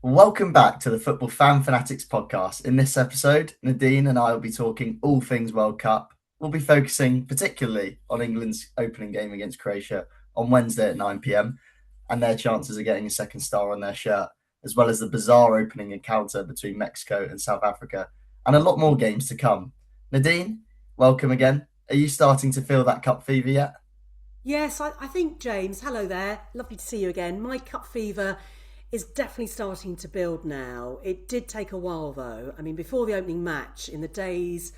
Welcome back to the Football Fan Fanatics Podcast. In this episode, Nadine and I will be talking all things World Cup. We'll be focusing particularly on England's opening game against Croatia on Wednesday at 9 p.m. and their chances of getting a second star on their shirt, as well as the bizarre opening encounter between Mexico and South Africa, and a lot more games to come. Nadine, welcome again. Are you starting to feel that cup fever yet? Yes, I think, James, hello there. Lovely to see you again. My cup fever is definitely starting to build now. It did take a while though. I mean, before the opening match, in the days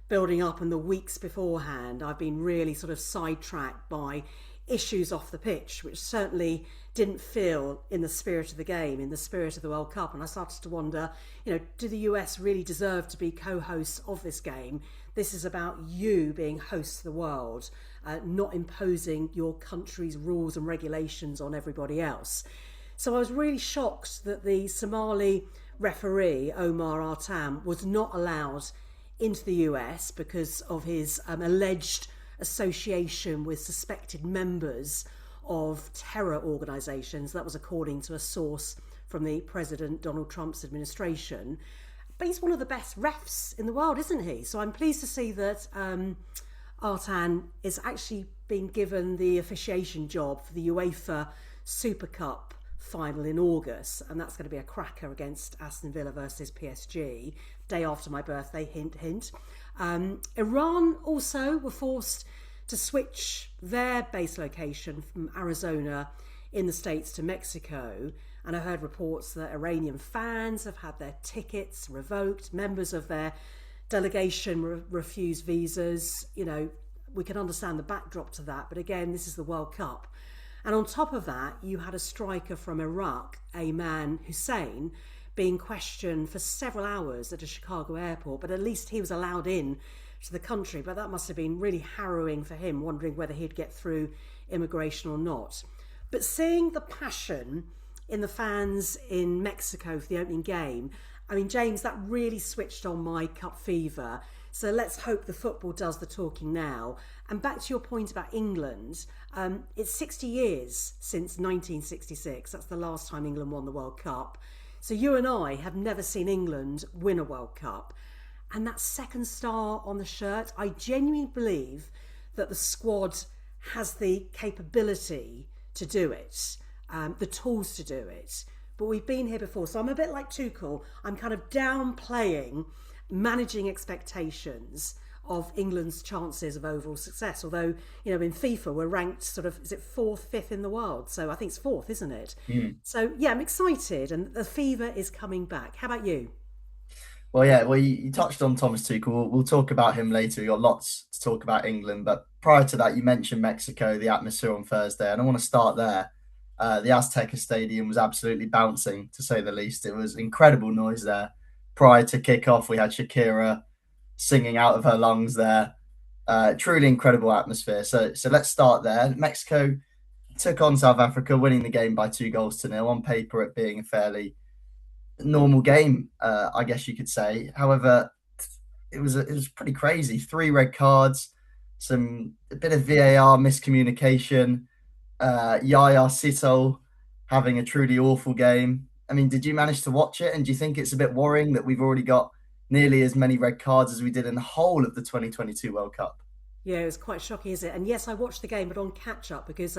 building up and the weeks beforehand, I've been really sort of sidetracked by issues off the pitch, which certainly didn't feel in the spirit of the game, in the spirit of the World Cup. And I started to wonder, do the US really deserve to be co-hosts of this game? This is about you being hosts of the world, not imposing your country's rules and regulations on everybody else. So I was really shocked that the Somali referee, Omar Artam, was not allowed into the US because of his alleged association with suspected members of terror organisations. That was according to a source from the President Donald Trump's administration. But he's one of the best refs in the world, isn't he? So I'm pleased to see that Artan is actually being given the officiation job for the UEFA Super Cup final in August, and that's going to be a cracker against Aston Villa versus PSG, day after my birthday, hint hint. Iran also were forced to switch their base location from Arizona in the States to Mexico, and I heard reports that Iranian fans have had their tickets revoked, members of their delegation refused visas. We can understand the backdrop to that, but again, this is the World Cup. And on top of that, you had a striker from Iraq, Ayman Hussein, being questioned for several hours at a Chicago airport, but at least he was allowed in to the country. But that must have been really harrowing for him, wondering whether he'd get through immigration or not. But seeing the passion in the fans in Mexico for the opening game, I mean, James, that really switched on my cup fever. So let's hope the football does the talking now. And back to your point about England, it's 60 years since 1966. That's the last time England won the World Cup. So you and I have never seen England win a World Cup. And that second star on the shirt, I genuinely believe that the squad has the capability to do it, the tools to do it. But we've been here before. So I'm a bit like Tuchel. I'm kind of downplaying managing expectations of England's chances of overall success. Although, in FIFA, we're ranked sort of, is it fourth, fifth in the world? So I think it's fourth, isn't it? So, yeah, I'm excited and the fever is coming back. How about you? Well, you touched on Thomas Tuchel. We'll talk about him later. We've got lots to talk about England. But prior to that, you mentioned Mexico, the atmosphere on Thursday. And I want to start there. The Azteca Stadium was absolutely bouncing, to say the least. It was incredible noise there. Prior to kickoff, we had Shakira singing out of her lungs there. Truly incredible atmosphere. So let's start there. Mexico took on South Africa, winning the game by 2-0. On paper, it being a fairly normal game, I guess you could say. However, it was pretty crazy. 3 red cards, a bit of VAR miscommunication. Yaya Sito having a truly awful game. I mean, did you manage to watch it? And do you think it's a bit worrying that we've already got nearly as many red cards as we did in the whole of the 2022 World Cup? Yeah, it was quite shocking, isn't it? And yes, I watched the game, but on catch up because,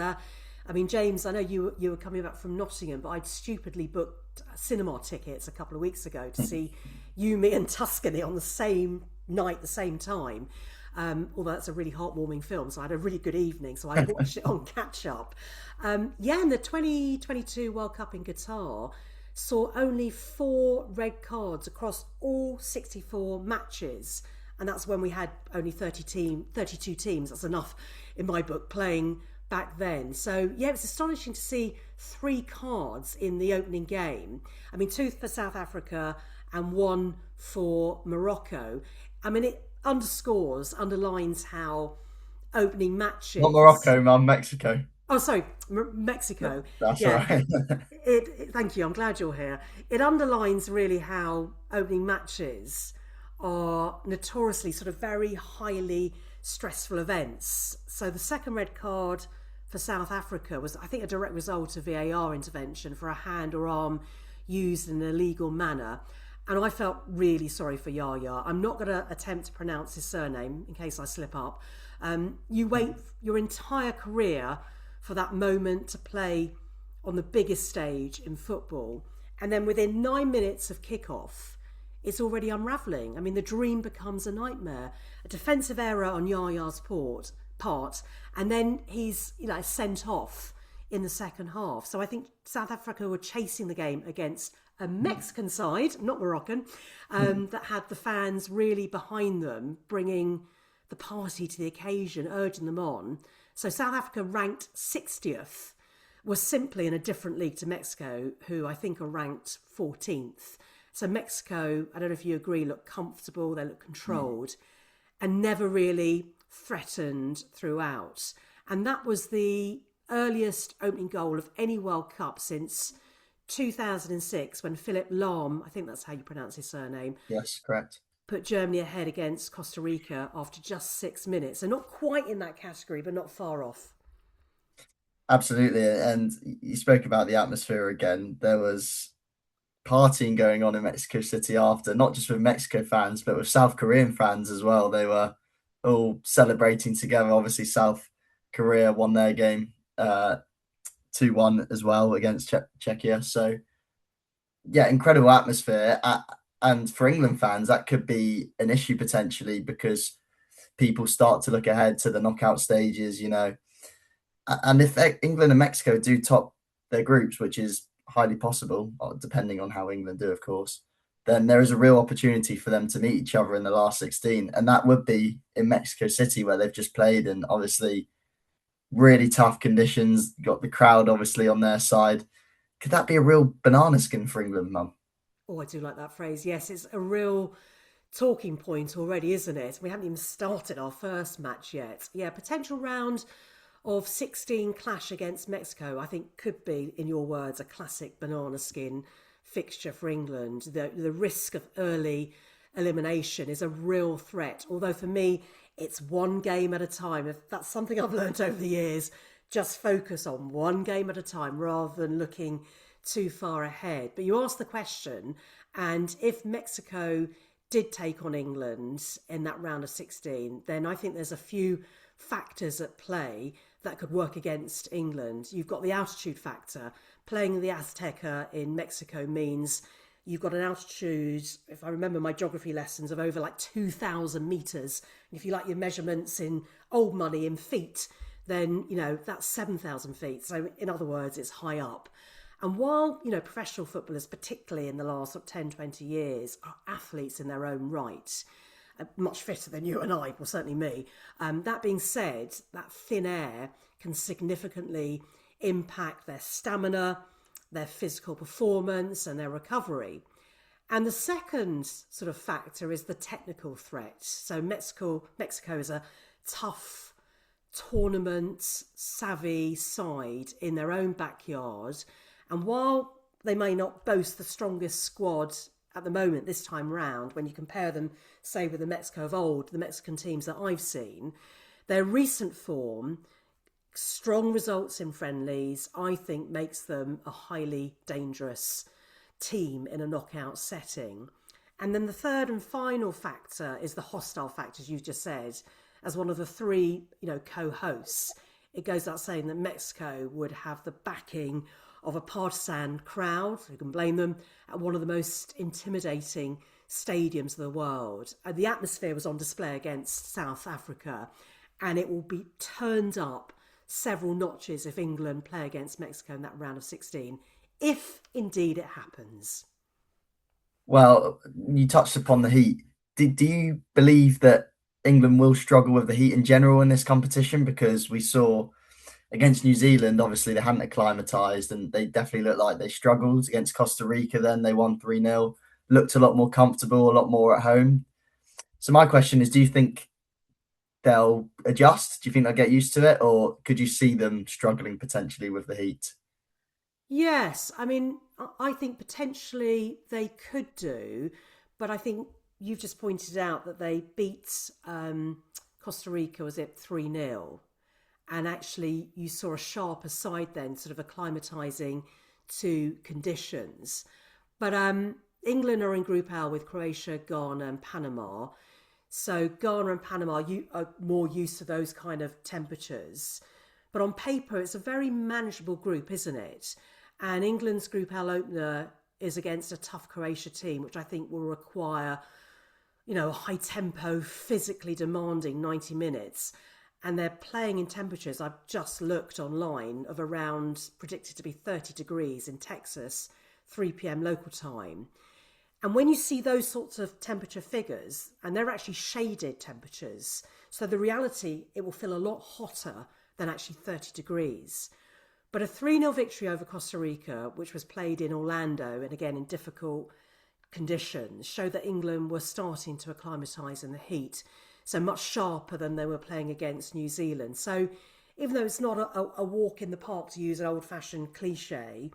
James, I know you were coming back from Nottingham, but I'd stupidly booked cinema tickets a couple of weeks ago to see You, Me and Tuscany on the same night, the same time. Although that's a really heartwarming film, so I had a really good evening, so I watched it on catch up. And the 2022 World Cup in Qatar saw only 4 red cards across all 64 matches, and that's when we had only 32 teams. That's enough in my book playing back then. So yeah, it's astonishing to see 3 cards in the opening game. I mean, 2 for South Africa and 1 for Morocco. I mean, it underlines how opening matches... Not Morocco, man, Mexico. Oh, sorry, Mexico. That's right. Thank you, I'm glad you're here. It underlines really how opening matches are notoriously sort of very highly stressful events. So the second red card for South Africa was, I think, a direct result of VAR intervention for a hand or arm used in an illegal manner. And I felt really sorry for Yaya. I'm not going to attempt to pronounce his surname in case I slip up. You wait your entire career for that moment to play on the biggest stage in football. And then within 9 minutes of kickoff, it's already unravelling. I mean, the dream becomes a nightmare. A defensive error on Yaya's part, and then he's sent off in the second half. So I think South Africa were chasing the game against a Mexican side, not Moroccan, that had the fans really behind them, bringing the party to the occasion, urging them on. So South Africa, ranked 60th, was simply in a different league to Mexico, who I think are ranked 14th. So Mexico, I don't know if you agree, look comfortable, they look controlled, and never really threatened throughout. And that was the earliest opening goal of any World Cup since 2006, when Philipp Lahm, I think that's how you pronounce his surname. Yes, correct. Put Germany ahead against Costa Rica after just 6 minutes. So not quite in that category, but not far off. Absolutely. And you spoke about the atmosphere again. There was partying going on in Mexico City after, not just with Mexico fans, but with South Korean fans as well. They were all celebrating together. Obviously, South Korea won their game 2-1 as well against Czechia. So, yeah, incredible atmosphere. And for England fans, that could be an issue potentially, because people start to look ahead to the knockout stages, And if England and Mexico do top their groups, which is highly possible, depending on how England do, of course, then there is a real opportunity for them to meet each other in the last 16. And that would be in Mexico City, where they've just played, and obviously really tough conditions. Got the crowd obviously on their side. Could that be a real banana skin for England, Mum? Oh, I do like that phrase. Yes, it's a real talking point already, isn't it? We haven't even started our first match yet. Yeah, potential round of 16 clash against Mexico, I think, could be, in your words, a classic banana skin fixture for England. The risk of early elimination is a real threat. Although for me, it's one game at a time. If that's something I've learned over the years, just focus on one game at a time rather than looking too far ahead. But you asked the question, and if Mexico did take on England in that round of 16, then I think there's a few factors at play that could work against England. You've got the altitude factor. Playing the Azteca in Mexico means you've got an altitude, if I remember my geography lessons, of over 2,000 metres. And if you like your measurements in old money in feet, then, that's 7,000 feet. So in other words, it's high up. And while, professional footballers, particularly in the last 10, 20 years, are athletes in their own right, much fitter than you and I, well, certainly me. That being said, that thin air can significantly impact their stamina, their physical performance and their recovery. And the second sort of factor is the technical threat. So Mexico is a tough, tournament-savvy side in their own backyard. And while they may not boast the strongest squad at the moment this time round, when you compare them, say, with the Mexico of old, the Mexican teams that I've seen, their recent form, strong results in friendlies, I think makes them a highly dangerous team in a knockout setting. And then the third and final factor is the hostile factor, as you just said. As one of the three, co-hosts, it goes without saying that Mexico would have the backing of a partisan crowd, who can blame them, at one of the most intimidating stadiums of the world. The atmosphere was on display against South Africa, and it will be turned up several notches if England play against Mexico in that round of 16, if indeed it happens. Well, you touched upon the heat. Do you believe that England will struggle with the heat in general in this competition? Because we saw against New Zealand, obviously they hadn't acclimatised, and they definitely looked like they struggled. Against Costa Rica, then they won 3-0, looked a lot more comfortable, a lot more at home. So my question is, do you think they'll adjust? Do you think they'll get used to it? Or could you see them struggling potentially with the heat? Yes, I mean, I think potentially they could do, but I think you've just pointed out that they beat Costa Rica, was it 3-0? And actually you saw a sharper side then, sort of acclimatising to conditions. But England are in Group L with Croatia, Ghana, and Panama. So Ghana and Panama are more used to those kind of temperatures. But on paper, it's a very manageable group, isn't it? And England's Group L opener is against a tough Croatia team, which I think will require, a high tempo, physically demanding 90 minutes. And they're playing in temperatures, I've just looked online, of around predicted to be 30 degrees in Texas, 3 p.m. local time. And when you see those sorts of temperature figures, and they're actually shaded temperatures, so the reality, it will feel a lot hotter than actually 30 degrees. But a 3-0 victory over Costa Rica, which was played in Orlando, and again in difficult conditions, showed that England were starting to acclimatise in the heat, so much sharper than they were playing against New Zealand. So even though it's not a walk in the park, to use an old-fashioned cliche,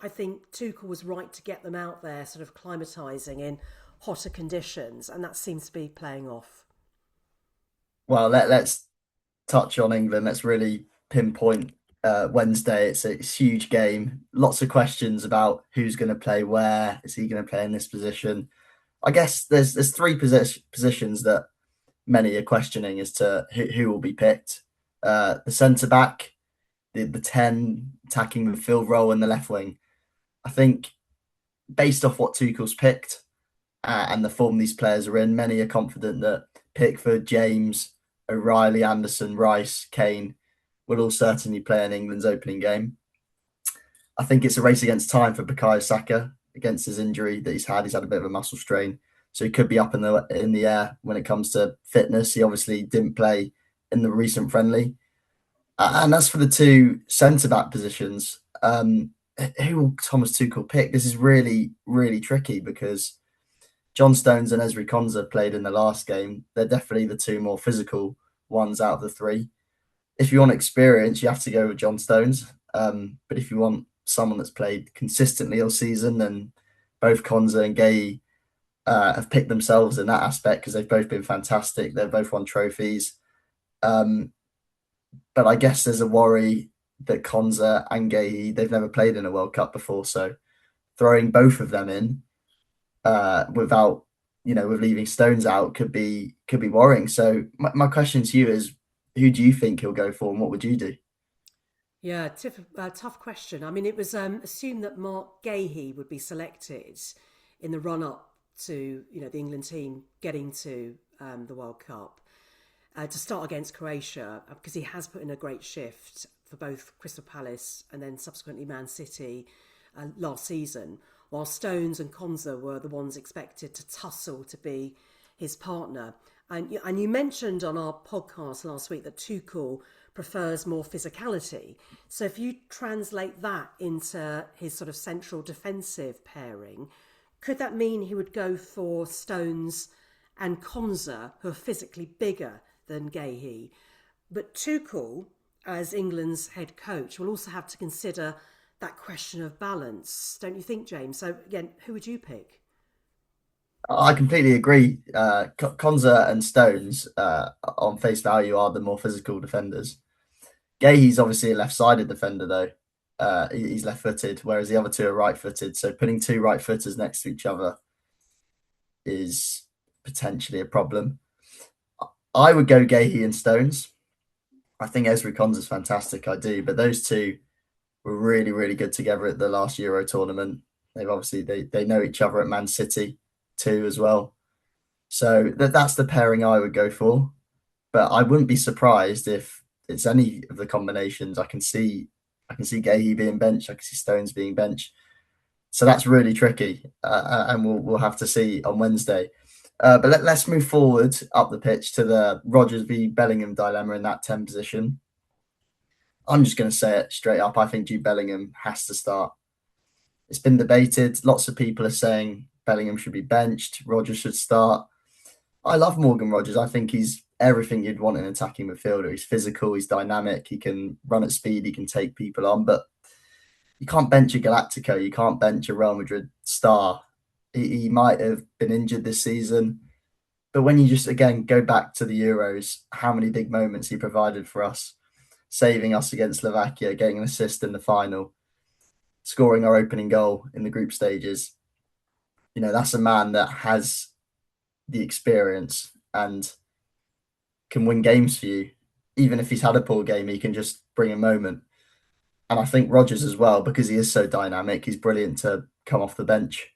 I think Tuchel was right to get them out there sort of acclimatising in hotter conditions, and that seems to be playing off. Well, let's touch on England. Let's really pinpoint Wednesday. It's a huge game. Lots of questions about who's going to play where. Is he going to play in this position? I guess there's three positions that many are questioning as to who will be picked. The centre-back, the 10 attacking midfield role, and the left wing. I think based off what Tuchel's picked and the form these players are in, many are confident that Pickford, James, O'Reilly, Anderson, Rice, Kane will all certainly play in England's opening game. I think it's a race against time for Bukayo Saka against his injury that he's had. He's had a bit of a muscle strain, so he could be up in the air when it comes to fitness. He obviously didn't play in the recent friendly. And as for the two centre-back positions, who will Thomas Tuchel pick? This is really, really tricky because John Stones and Ezri Konsa played in the last game. They're definitely the two more physical ones out of the three. If you want experience, you have to go with John Stones. But if you want someone that's played consistently all season, then both Konsa and Gay have picked themselves in that aspect because they've both been fantastic. They've both won trophies. But I guess there's a worry that Konsa and Gay, they've never played in a World Cup before. So throwing both of them in without, with leaving Stones out could be worrying. So my question to you is, who do you think he'll go for and what would you do? Yeah, tough question. I mean, it was assumed that Mark Gahey would be selected in the run-up to, the England team getting to the World Cup to start against Croatia, because he has put in a great shift for both Crystal Palace and then subsequently Man City last season, while Stones and Konsa were the ones expected to tussle to be his partner. And you mentioned on our podcast last week that Tuchel prefers more physicality. So if you translate that into his sort of central defensive pairing, could that mean he would go for Stones and Konsa, who are physically bigger than Gahey? But Tuchel, as England's head coach, will also have to consider that question of balance, don't you think, James? So again, who would you pick? I completely agree. Konsa and Stones, on face value, are the more physical defenders. Gahey's obviously a left-sided defender, though. He's left-footed, whereas the other two are right-footed. So putting two right-footers next to each other is potentially a problem. I would go Gahey and Stones. I think Ezri Konsa's fantastic, I do. But those two were really, really good together at the last Euro tournament. They've obviously, they know each other at Man City too as well. So that's the pairing I would go for. But I wouldn't be surprised if it's any of the combinations. I can see Gahey being benched. I can see Stones being benched. So that's really tricky, and we'll have to see on Wednesday. But let's move forward up the pitch to the Rodgers v Bellingham dilemma in that 10 position. I'm just going to say it straight up. I think Jude Bellingham has to start. It's been debated. Lots of people are saying Bellingham should be benched. Rodgers should start. I love Morgan Rodgers. I think he's everything you'd want in an attacking midfielder. He's physical, he's dynamic, he can run at speed, he can take people on, but you can't bench a Galactico, you can't bench a Real Madrid star. He might have been injured this season, but when you just, again, go back to the Euros, how many big moments he provided for us, saving us against Slovakia, getting an assist in the final, scoring our opening goal in the group stages. That's a man that has the experience and can win games for you. Even if he's had a poor game, he can just bring a moment. And I think Rodgers as well, because he is so dynamic, he's brilliant to come off the bench.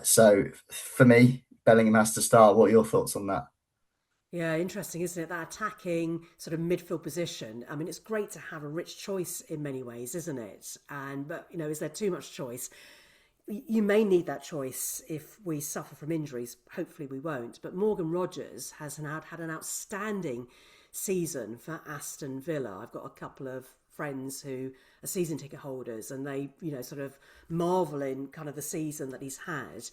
So for me, Bellingham has to start. What are your thoughts on that? Yeah, interesting, isn't it? That attacking sort of midfield position. I mean, it's great to have a rich choice in many ways, isn't it? But is there too much choice? You may need that choice if we suffer from injuries. Hopefully, we won't. But Morgan Rogers has had an outstanding season for Aston Villa. I've got a couple of friends who are season ticket holders, and they, sort of marvel in kind of the season that he's had.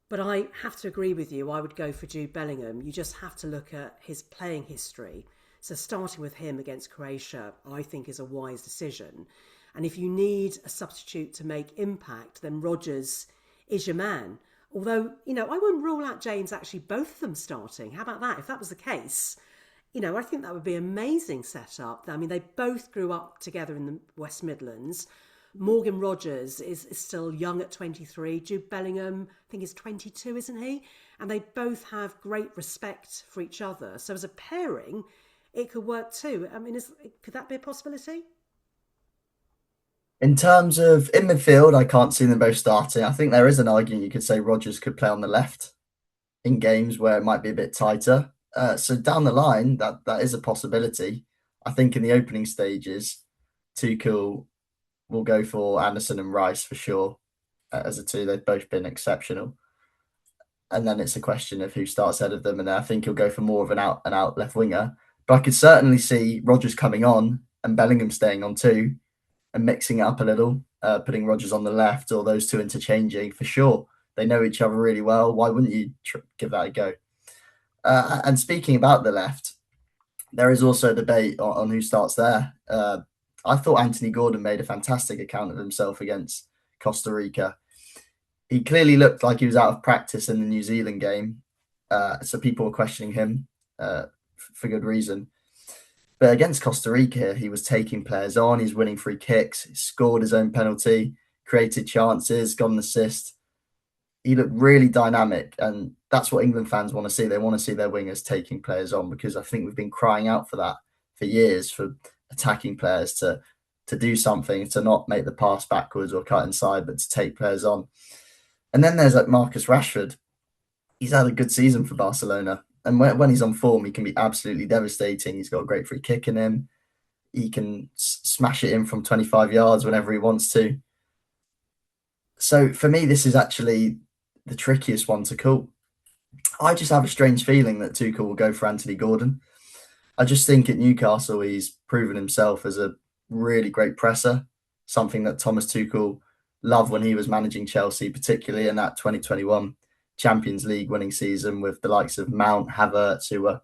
But I have to agree with you. I would go for Jude Bellingham. You just have to look at his playing history. So starting with him against Croatia, I think is a wise decision. And if you need a substitute to make impact, then Rodgers is your man. Although, I wouldn't rule out James actually both of them starting. How about that? If that was the case, I think that would be an amazing setup. I mean, they both grew up together in the West Midlands. Morgan Rogers is still young at 23. Jude Bellingham, I think, is 22, isn't he? And they both have great respect for each other. So as a pairing, it could work too. I mean, could that be a possibility? In terms of in midfield, I can't see them both starting. I think there is an argument you could say Rodgers could play on the left in games where it might be a bit tighter. So down the line, that is a possibility. I think in the opening stages, Tuchel will go for Anderson and Rice for sure. As a two, they've both been exceptional. And then it's a question of who starts ahead of them. And I think he'll go for more of an out left winger. But I could certainly see Rodgers coming on and Bellingham staying on too and mixing it up a little, putting Rodgers on the left or those two interchanging for sure. They know each other really well. Why wouldn't you give that a go? And speaking about the left, there is also a debate on who starts there. I thought Anthony Gordon made a fantastic account of himself against Costa Rica. He clearly looked like he was out of practice in the New Zealand game. So people were questioning him for good reason. But against Costa Rica, he was taking players on. He's winning free kicks. He scored his own penalty, created chances, got an assist. He looked really dynamic. And that's what England fans want to see. They want to see their wingers taking players on because I think we've been crying out for that for years, for attacking players to do something, to not make the pass backwards or cut inside, but to take players on. And then there's like Marcus Rashford. He's had a good season for Barcelona. And when he's on form, he can be absolutely devastating. He's got a great free kick in him. He can smash it in from 25 yards whenever he wants to. So for me, this is actually the trickiest one to call. I just have a strange feeling that Tuchel will go for Anthony Gordon. I just think at Newcastle, he's proven himself as a really great presser, something that Thomas Tuchel loved when he was managing Chelsea, particularly in that 2021 Champions League winning season with the likes of Mount, Havertz, who were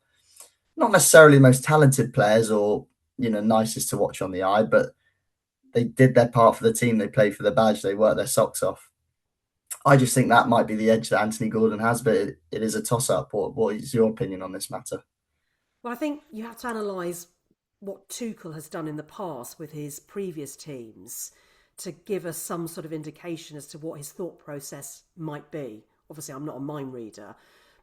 not necessarily the most talented players or, nicest to watch on the eye, but they did their part for the team. They played for the badge. They worked their socks off. I just think that might be the edge that Anthony Gordon has, but it is a toss-up. What is your opinion on this matter? Well, I think you have to analyse what Tuchel has done in the past with his previous teams to give us some sort of indication as to what his thought process might be. Obviously, I'm not a mind reader,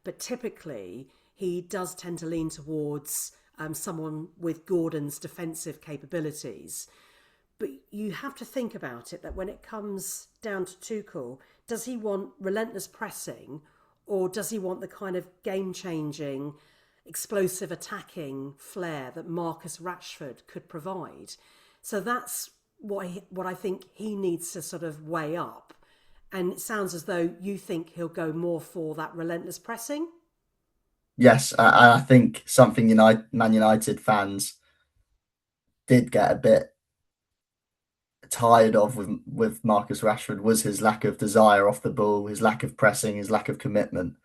but typically he does tend to lean towards someone with Gordon's defensive capabilities. But you have to think about it that when it comes down to Tuchel, does he want relentless pressing or does he want the kind of game-changing, explosive attacking flair that Marcus Rashford could provide? So that's what I think he needs to sort of weigh up. And it sounds as though you think he'll go more for that relentless pressing. Yes, I think something Man United fans did get a bit tired of with Marcus Rashford was his lack of desire off the ball, his lack of pressing, his lack of commitment.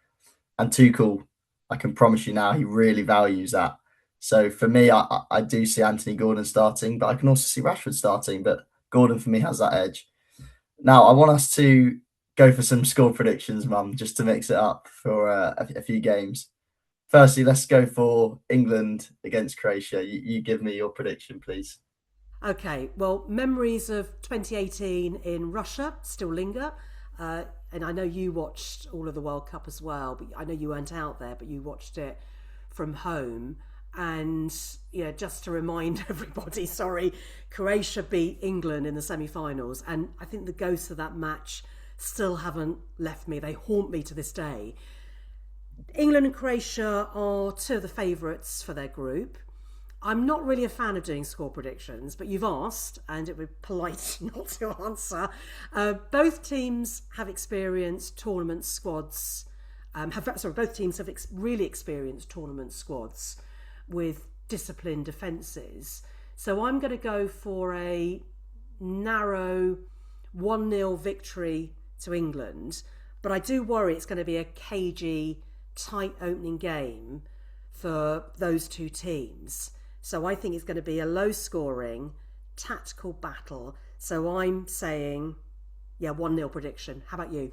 And Tuchel, I can promise you now, he really values that. So for me, I do see Anthony Gordon starting, but I can also see Rashford starting. But Gordon for me has that edge. Now, I want us to go for some score predictions, Mum, just to mix it up for a few games. Firstly, let's go for England against Croatia. You give me your prediction, please. Okay, well, memories of 2018 in Russia still linger. and I know you watched all of the World Cup as well, but I know you weren't out there, but you watched it from home. And just to remind everybody, sorry, Croatia beat England in the semi-finals, and I think the ghosts of that match still haven't left me. They haunt me to this day. England and Croatia are two of the favourites for their group. I'm not really a fan of doing score predictions, but you've asked, and it would be polite not to answer. Both teams have experienced tournament squads. Both teams have really experienced tournament squads with disciplined defences. So I'm going to go for a narrow 1-0 victory to England, but I do worry it's going to be a cagey, tight opening game for those two teams. So I think it's going to be a low-scoring, tactical battle. So I'm saying, 1-0 prediction. How about you?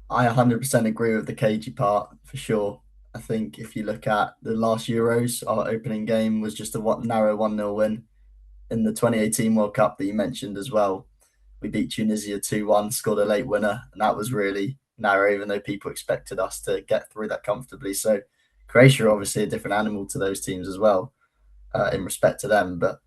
I 100% agree with the cagey part, for sure. I think if you look at the last Euros, our opening game was just a narrow 1-0 win. In the 2018 World Cup that you mentioned as well, we beat Tunisia 2-1, scored a late winner, and that was really narrow, even though people expected us to get through that comfortably. So Croatia are obviously a different animal to those teams as well, in respect to them. But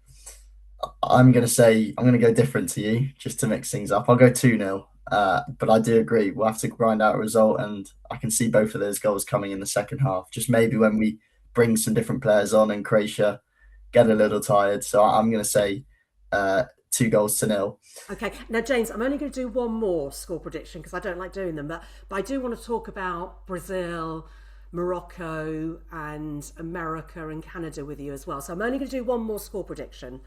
I'm going to go different to you, just to mix things up. I'll go 2-0. But I do agree, we'll have to grind out a result, and I can see both of those goals coming in the second half. Just maybe when we bring some different players on and Croatia get a little tired. So I'm going to say 2-0. Okay, now James, I'm only going to do one more score prediction because I don't like doing them, but I do want to talk about Brazil, Morocco, and America and Canada with you as well. So I'm only going to do one more score prediction.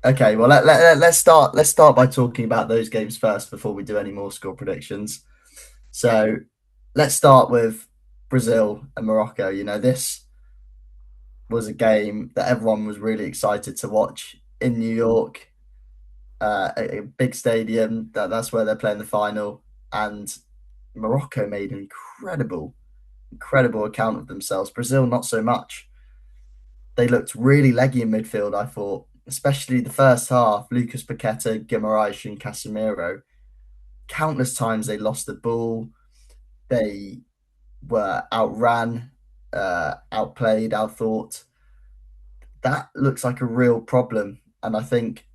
Okay, well let's start by talking about those games first before we do any more score predictions. So let's start with Brazil and Morocco. This was a game that everyone was really excited to watch in New York, a big stadium. That's where they're playing the final, and Morocco made an incredible account of themselves. Brazil, not so much. They looked really leggy in midfield, I thought, especially the first half. Lucas Paqueta, Guimaraes, and Casemiro. Countless times they lost the ball. They were outran, outplayed, outthought. That looks like a real problem. And I think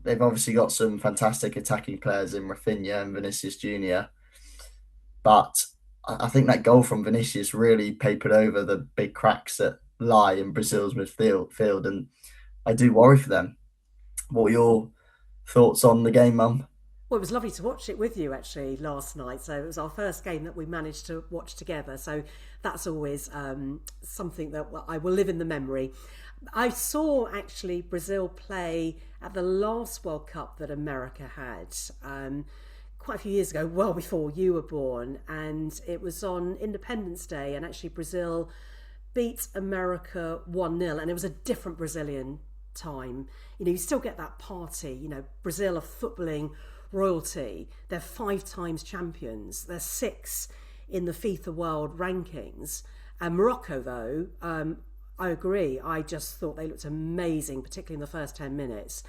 they've obviously got some fantastic attacking players in Rafinha and Vinicius Junior. But I think that goal from Vinicius really papered over the big cracks that lie in Brazil's midfield. And I do worry for them. What were your thoughts on the game, Mum? Well, it was lovely to watch it with you actually last night. So it was our first game that we managed to watch together. So that's always something that I will live in the memory. I saw actually Brazil play at the last World Cup that America had quite a few years ago, well before you were born. And it was on Independence Day. And actually Brazil beat America 1-0. And it was a different Brazilian time. You still get that party. Brazil are footballing royalty. They're 5 times champions. They're 6 in the FIFA World rankings. And Morocco, though, I agree. I just thought they looked amazing, particularly in the first 10 minutes.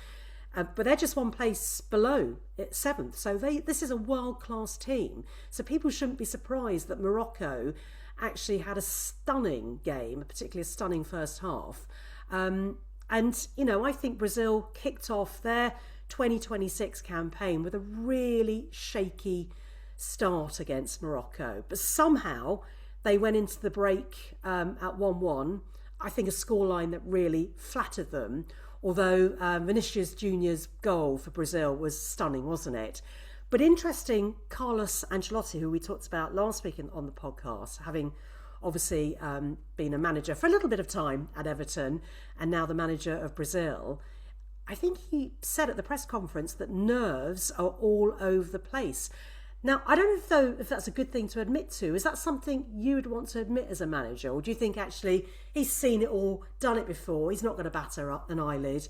But they're just one place below, at 7th. So this is a world-class team. So people shouldn't be surprised that Morocco actually had a stunning game, particularly a stunning first half. And, I think Brazil kicked off their 2026 campaign with a really shaky start against Morocco. But somehow they went into the break at 1-1. I think a scoreline that really flattered them. Although Vinicius Junior's goal for Brazil was stunning, wasn't it? But interesting, Carlos Ancelotti, who we talked about last week on the podcast, having obviously been a manager for a little bit of time at Everton and now the manager of Brazil, I think he said at the press conference that nerves are all over the place. Now, I don't know if that's a good thing to admit to. Is that something you would want to admit as a manager? Or do you think actually he's seen it all, done it before, he's not going to batter up an eyelid,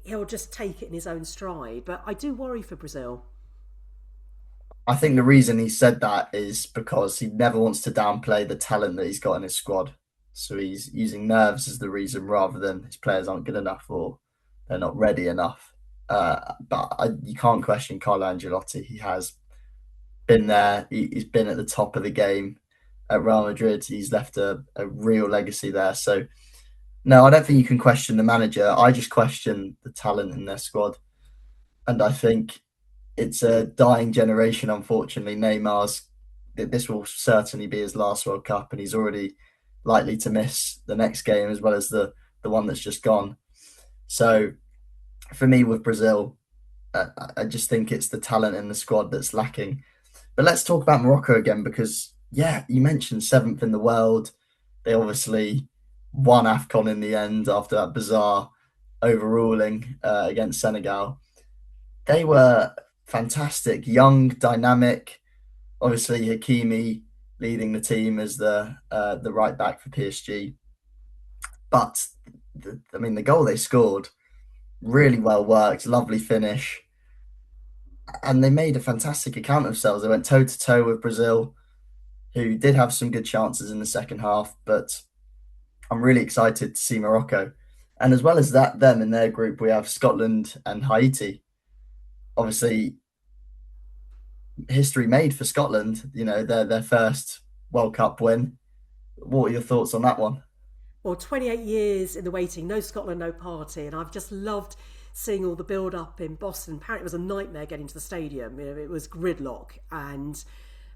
he'll just take it in his own stride? But I do worry for Brazil. I think the reason he said that is because he never wants to downplay the talent that he's got in his squad. So he's using nerves as the reason rather than his players aren't good enough or they're not ready enough. You can't question Carlo Ancelotti. He has been there. He's been at the top of the game at Real Madrid. He's left a real legacy there. So, no, I don't think you can question the manager. I just question the talent in their squad. And I think it's a dying generation, unfortunately. This will certainly be his last World Cup, and he's already likely to miss the next game as well as the one that's just gone. So, for me, with Brazil, I just think it's the talent in the squad that's lacking. But let's talk about Morocco again because, yeah, you mentioned seventh in the world. They obviously won AFCON in the end after that bizarre overruling against Senegal. They were fantastic, young, dynamic. Obviously, Hakimi leading the team as the right back for PSG. But, the goal they scored, really well worked, lovely finish. And they made a fantastic account of themselves. They went toe-to-toe with Brazil, who did have some good chances in the second half, but I'm really excited to see Morocco. And as well as that, them in their group, we have Scotland and Haiti. Obviously, history made for Scotland, their first World Cup win. What are your thoughts on that one? Well, 28 years in the waiting, no Scotland, no party. And I've just loved seeing all the build-up in Boston. Apparently it was a nightmare getting to the stadium. It was gridlock.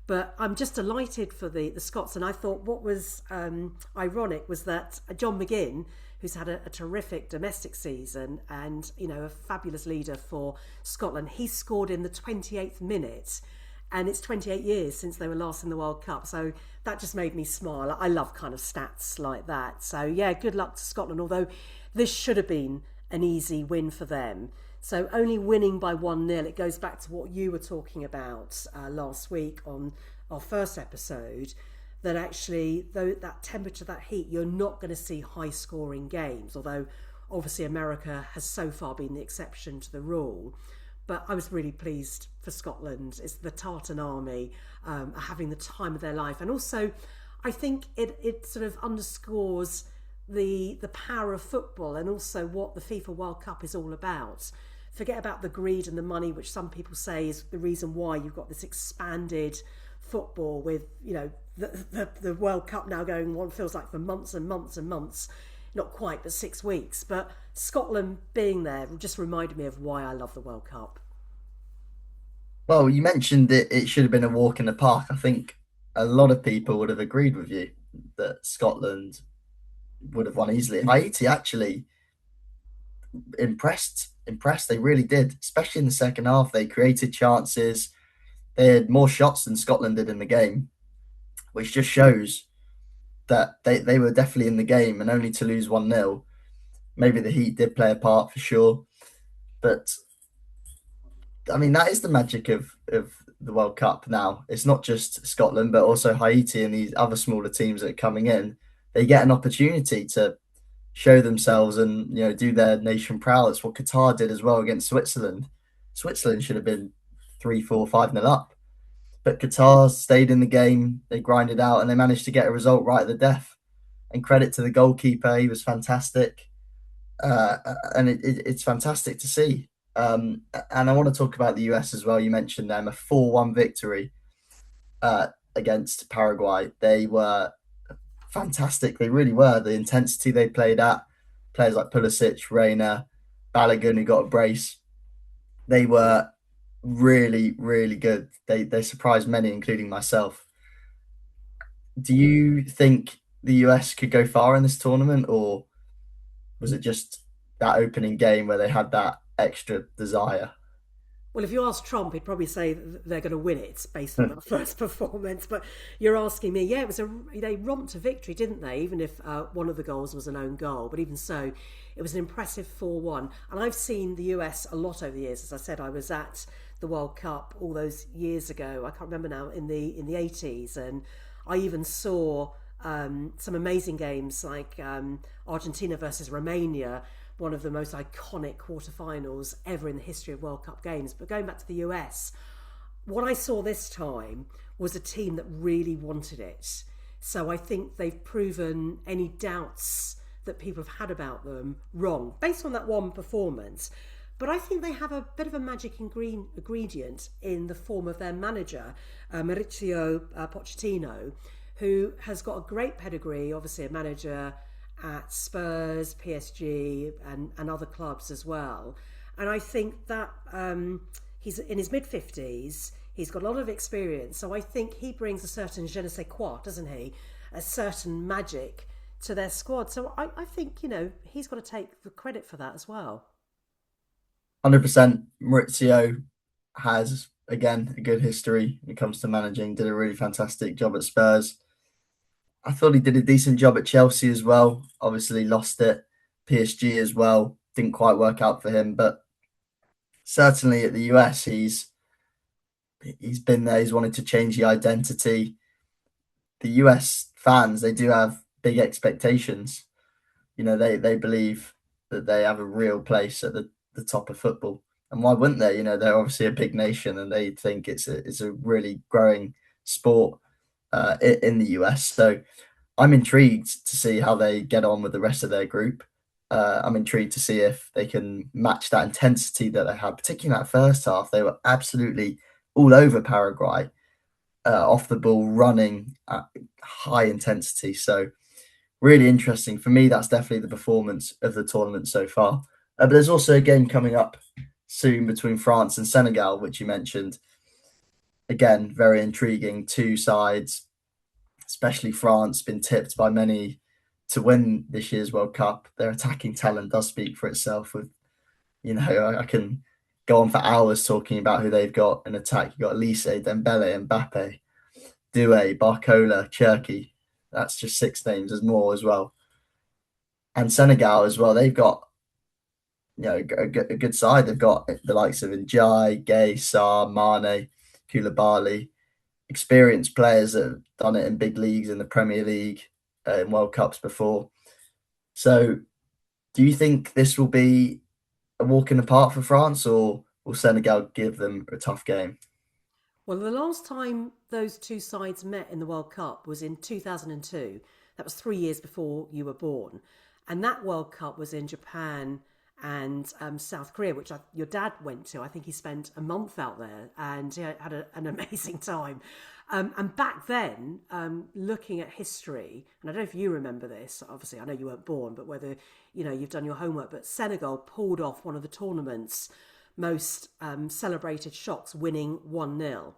But I'm just delighted for the Scots. And I thought what was ironic was that John McGinn, who's had a terrific domestic season and, a fabulous leader for Scotland, he scored in the 28th minute. And it's 28 years since they were last in the World Cup. So that just made me smile. I love kind of stats like that. So, yeah, good luck to Scotland, although this should have been an easy win for them. So only winning by 1-0, it goes back to what you were talking about last week on our first episode, that actually, though that temperature, that heat, you're not going to see high-scoring games, although obviously America has so far been the exception to the rule. But I was really pleased for Scotland. It's the Tartan Army are having the time of their life. And also, I think it sort of underscores the power of football and also what the FIFA World Cup is all about. Forget about the greed and the money, which some people say is the reason why you've got this expanded football with, the World Cup now going on, feels like for months and months and months. Not quite, but 6 weeks. But Scotland being there just reminded me of why I love the World Cup. Well, you mentioned it should have been a walk in the park. I think a lot of people would have agreed with you that Scotland would have won easily. Haiti actually impressed. They really did, especially in the second half. They created chances. They had more shots than Scotland did in the game, which just shows that they were definitely in the game, and only to lose 1-0. Maybe the heat did play a part for sure. But, that is the magic of the World Cup now. It's not just Scotland, but also Haiti and these other smaller teams that are coming in. They get an opportunity to show themselves and, do their nation proud. It's what Qatar did as well against Switzerland. Switzerland should have been 3-4, 5-0 up. But Qatar stayed in the game, they grinded out, and they managed to get a result right at the death. And credit to the goalkeeper, he was fantastic. And it's fantastic to see. And I want to talk about the US as well. You mentioned them, a 4-1 victory against Paraguay. They were fantastic. They really were. The intensity they played at, players like Pulisic, Reina, Balogun, who got a brace, they were really, really good. They surprised many, including myself. Do you think the US could go far in this tournament, or was it just that opening game where they had that extra desire? Well, if you ask Trump, he'd probably say they're going to win it based on that first performance. But you're asking me, yeah, they romped to victory, didn't they? Even if one of the goals was an own goal. But even so, it was an impressive 4-1. And I've seen the US a lot over the years. As I said, I was at the World Cup all those years ago. I can't remember now, in the 80s. And I even saw some amazing games like Argentina versus Romania, one of the most iconic quarterfinals ever in the history of World Cup games. But going back to the US, what I saw this time was a team that really wanted it. So I think they've proven any doubts that people have had about them wrong, based on that one performance. But I think they have a bit of a magic ingredient in the form of their manager, Mauricio Pochettino, who has got a great pedigree, obviously a manager at Spurs, PSG, and other clubs as well. And I think that he's in his mid-50s, he's got a lot of experience, so I think he brings a certain je ne sais quoi, doesn't he? A certain magic to their squad. So I think, he's got to take the credit for that as well. 100%. Maurizio has, again, a good history when it comes to managing. Did a really fantastic job at Spurs. I thought he did a decent job at Chelsea as well. Obviously lost it. PSG as well. Didn't quite work out for him. But certainly at the US, he's been there. He's wanted to change the identity. The US fans, they do have big expectations. They believe that they have a real place at the top of football. And why wouldn't they? They're obviously a big nation and they think it's a really growing sport in the US. So I'm intrigued to see how they get on with the rest of their group. I'm intrigued to see if they can match that intensity that they had, particularly in that first half. They were absolutely all over Paraguay, off the ball, running at high intensity. So really interesting. For me, that's definitely the performance of the tournament so far. But there's also a game coming up soon between France and Senegal, which you mentioned. Again, very intriguing. Two sides, especially France, been tipped by many to win this year's World Cup. Their attacking talent does speak for itself. I can go on for hours talking about who they've got in attack. You've got Elise, Dembele, Mbappe, Doué, Barcola, Cherki. That's just 6 names. There's more as well. And Senegal as well. They've got a good side. They've got the likes of Ndiaye, Gay, Sarr, Mane, Koulibaly, experienced players that have done it in big leagues in the Premier League, in World Cups before. So do you think this will be a walk in the park for France, or will Senegal give them a tough game? Well, the last time those two sides met in the World Cup was in 2002. That was 3 years before you were born. And that World Cup was in Japan and South Korea, which your dad went to. I think he spent a month out there and he had an amazing time. And back then, looking at history, and I don't know if you remember this, obviously I know you weren't born, but whether you've done your homework, but Senegal pulled off one of the tournament's most celebrated shocks, winning 1-0.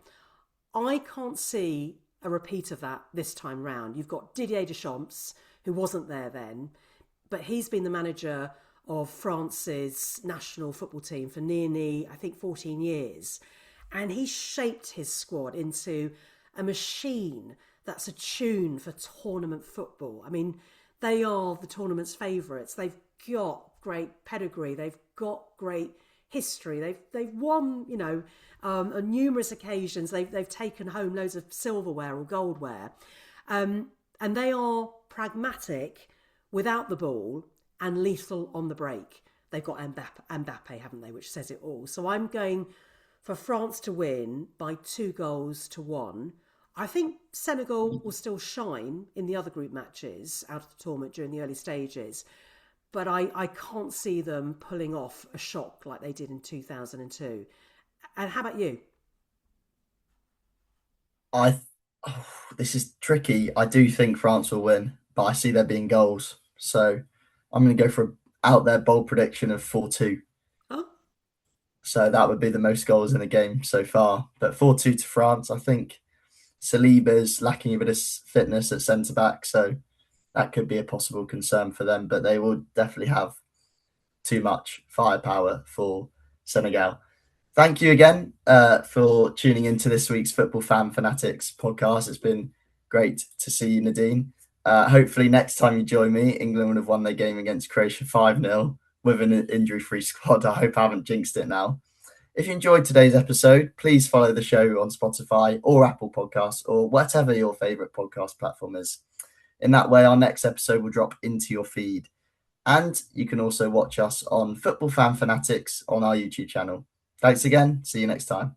I can't see a repeat of that this time round. You've got Didier Deschamps, who wasn't there then, but he's been the manager of France's national football team for nearly, I think, 14 years. And he shaped his squad into a machine that's attuned for tournament football. I mean, they are the tournament's favourites. They've got great pedigree. They've got great history. They've won, on numerous occasions. They've taken home loads of silverware or goldware. And they are pragmatic without the ball and lethal on the break. They've got Mbappe, haven't they, which says it all. So I'm going for France to win by 2-1. I think Senegal will still shine in the other group matches out of the tournament during the early stages, but I can't see them pulling off a shock like they did in 2002. And how about you? This is tricky. I do think France will win, but I see there being goals. So I'm going to go for an out there bold prediction of 4-2. Oh. So that would be the most goals in a game so far. But 4-2 to France. I think Saliba's lacking a bit of fitness at centre-back, so that could be a possible concern for them. But they will definitely have too much firepower for Senegal. Thank you again for tuning into this week's Football Fan Fanatics podcast. It's been great to see you, Nadine. Hopefully next time you join me, England would have won their game against Croatia 5-0 with an injury-free squad. I hope I haven't jinxed it now. If you enjoyed today's episode, please follow the show on Spotify or Apple Podcasts or whatever your favourite podcast platform is. In that way, our next episode will drop into your feed. And you can also watch us on Football Fan Fanatics on our YouTube channel. Thanks again. See you next time.